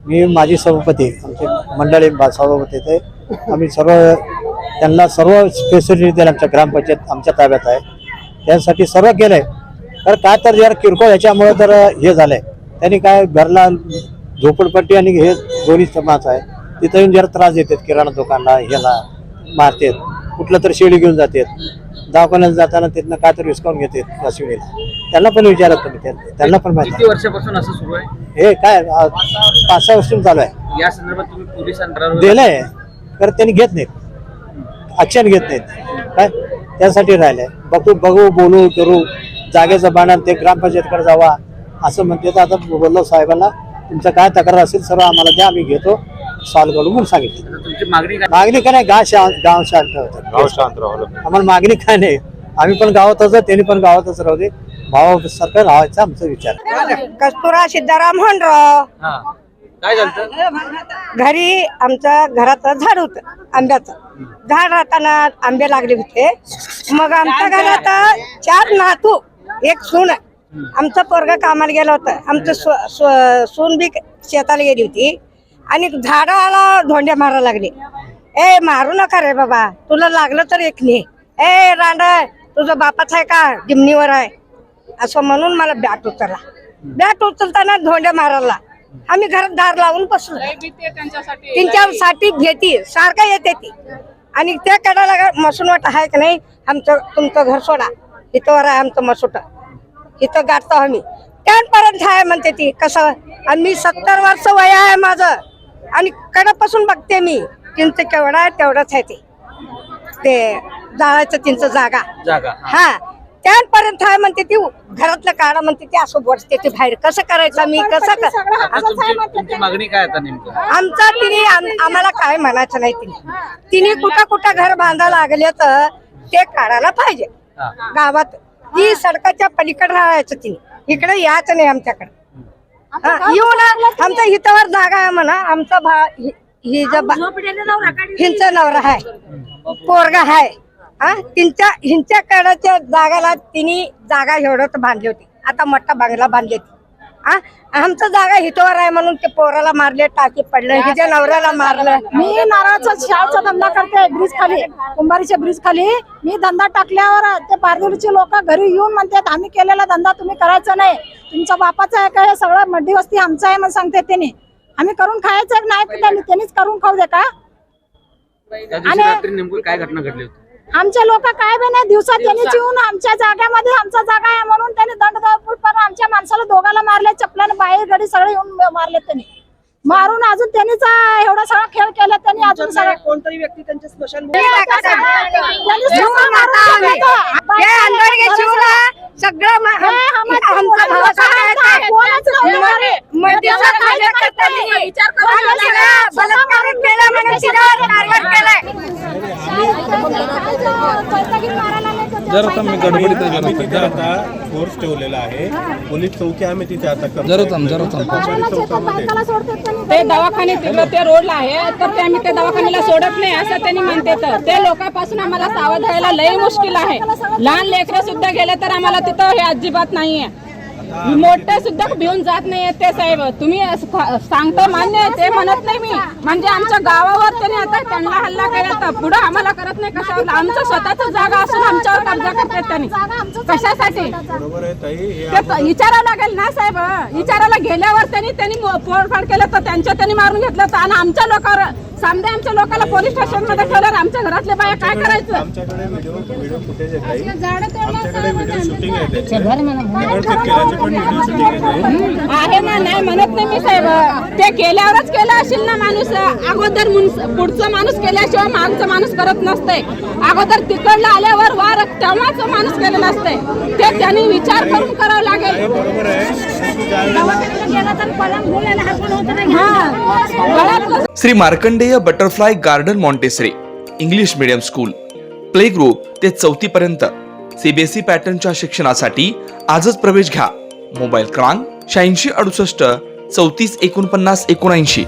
मी माजी सभापती आमचे मंडळी सभापती ते आम्ही त्यांना सर्व फॅसिलिटी दिल्या. आमच्या ग्रामपंचायत आमच्या ताब्यात आहे, त्यासाठी सर्व केलं आहे. तर काय तर जरा किरकोळ ह्याच्यामुळे तर हे झालं आहे. त्यांनी काय घरला झोपडपट्टी आणि हे दोन्ही समाज आहे तिथं येऊन जरा त्रास देतात. किराणा दुकानला ह्याला मारतात, कुठलं तर शेळी घेऊन जातात, दवाखान्यात जाताना तिथनं काय तर विस्कावून घेतात वाशिवणीला. त्यांना पण विचारत तुम्ही, त्यांना पण माहिती. किती वर्षापासून असं सुरू आहे हे काय 5-6 वर्ष चालू आहे. या संदर्भात तुम्ही पोलिसांना दिलंय तर त्यांनी घेत नाहीत, ऍक्शन घेत नाहीत. काय त्यासाठी राहिलंय बघू बोलू करू जागेचं बांधण ते ग्रामपंचायतकडे जावा असं म्हणते. तर आता बोललो साहेबांना तुमचं काय तक्रार असेल सर्व आम्हाला द्या, आम्ही घेतो सॉल्व्ह करू म्हणून सांगितलं. तुमची मागणी मागणी काय नाही, गाव शांत होतं. आम्हाला मागणी काय नाही, आम्ही पण गावातच त्यांनी पण गावातच राहू दे. भावासारखं राहायचा आमचा विचार. कस्तुरा सिद्धाराम होनराव. काय झालं? घरी आमच्या घरात झाड होत, आंब्याचं झाड राहताना आंबे लागले होते. मग आमच्या घरात 4 नातू 1 सून. आमचं पोरगा कामाला गेलं होतं, आमचं सून बी शेताला गेली होती आणि झाडाला धोंड्या मारायला लागले. ए मारू नका रे बाबा, तुला लागलं तर एक नाही. ए रांडा तुझं बापाच आहे का, जिमनीवर आहे असं म्हणून मला बॅट उचलला. बॅट उचलताना धोंड्या मारायला आम्ही घरात दार लावून बसलो. त्यांच्यासाठी भीती सारखं येते ती. आणि त्या कडाला मसूनवाट आहे का नाही, तुमचं घर सोडा, इथं आहे आमचं मसूट, इथं गाठतो आम्ही. त्यापर्यंत आहे म्हणते ती. कसं आम्ही 70 वर्ष वय आहे माझं आणि कडापासून बघते मी. तिचं केवढा आहे तेवढंच आहे ते जाळायचं त्यांचं जागा. हा त्यापर्यंत आहे म्हणते ती. घरातलं काढा म्हणते ती, असं बोलते ती बाहेर. कसं करायचं मी कसं तुमची मागणी काय आता नेमकं? आमचा तिने आम्हाला काय म्हणायचं नाही. तिने कुठं घर बांधायला लागले तर ते काढायला पाहिजे. गावात ती सडकाच्या पलीकडे राहायचं, तिने इकडे यायचं नाही आमच्याकडे. येऊन आमच्या हितावर जागा आहे म्हणा. आमचा हिंचा नवरा आहे, पोरगा आहे. हिंच्या कडाच्या जागाला तिने जागा एवढं बांधली होती. आता मोठा बंगला बांधली होती. आमचं जागा हितवर आहे म्हणून ते पोराला मारले, टाकी पडलं, हिच्या नवऱ्याला मारलं. मी नारळाचा शाळेचा धंदा करते ब्रिज खाली, कुंभारीच्या ब्रिज खाली. मी धंदा टाकल्यावर ते पारदुरीचे लोक घरी येऊन म्हणतात आम्ही केलेला धंदा तुम्ही करायचा नाही, तुमच्या बापाचा आहे का, हे सगळं मड्डी वस्ती आमचं आहे म्हणून सांगते त्यांनी. आम्ही करून खायचं नाही, त्यांनीच करून खाऊ दे का. आणि नेमकं काय घटना घडली होती? आमचे लोक काय बी नाही, दिवसात त्यांनीच येऊन आमच्या जागेमध्ये, आमचा जागा आहे म्हणून त्यांनी दंड आमच्या माणसाला दोघाला मारले, चपलाने बाहेर गडी सगळे येऊन मारले. त्यांनी मारून अजून त्यांनीच एवढा सगळा खेळ केला. त्यांनी अजून सगळं कोणतरी व्यक्ती त्यांच्या स्मशान फोर्स ठेवलेला आहे. पोलीस चौकी आम्ही तिथे आता ते दवाखाने तिकडे ते रोडला आहे तर ते आम्ही त्या दवाखान्याला सोडत नाही असं त्यांनी म्हणते. तर ते लोकांपासून आम्हाला सावध राहायला लई मुश्किल आहे. लहान लेकरं सुद्धा गेले तर आम्हाला तिथं हे अजिबात नाहीये. मोठे सुद्धा भिवून जात नाहीये ते साहेब. तुम्ही सांगता मान्य आहे, ते म्हणत नाही मी. म्हणजे आमच्या गावावर त्यांनी आता त्यांना हल्ला केला तर पुढे आम्हाला करत नाही. कशावर आमचं स्वतःच जागा असून आमच्यावर कब्जा करतात त्यांनी. कशासाठी ते विचारायला लागेल ना साहेब. विचारायला गेल्यावर त्यांनी फोडफाड केलं तर त्यांनी मारून घेतलं तर. आणि आमच्या लोकांवर समजा आमच्या लोकांना पोलीस स्टेशन मध्ये ठेवल्यावर आमच्या घरातले बाया काय करायचं? आमच्याकडे व्हिडिओ फुटेज आहे, आमच्याकडे व्हिडिओ शूटिंग आहे, आहे ना. नाही म्हणत नाही मी साहेब, ते केल्यावरच केलं असेल ना माणूस. अगोदर पुढचा माणूस केल्याशिवाय मागचा माणूस करत नसते. अगोदर तिकडला आल्यावर वार तेव्हाच माणूस केलेला असते. ते त्यांनी विचार करून करावं लागेल. बरोबर आहे. Shri Markandeya butterfly garden Montessori English medium school, play group ते 4थी पर्यंत सीबीएसई पॅटर्नच्या शिक्षणासाठी आजच प्रवेश घ्या. मोबाईल क्रमांक 8668 34 49 79.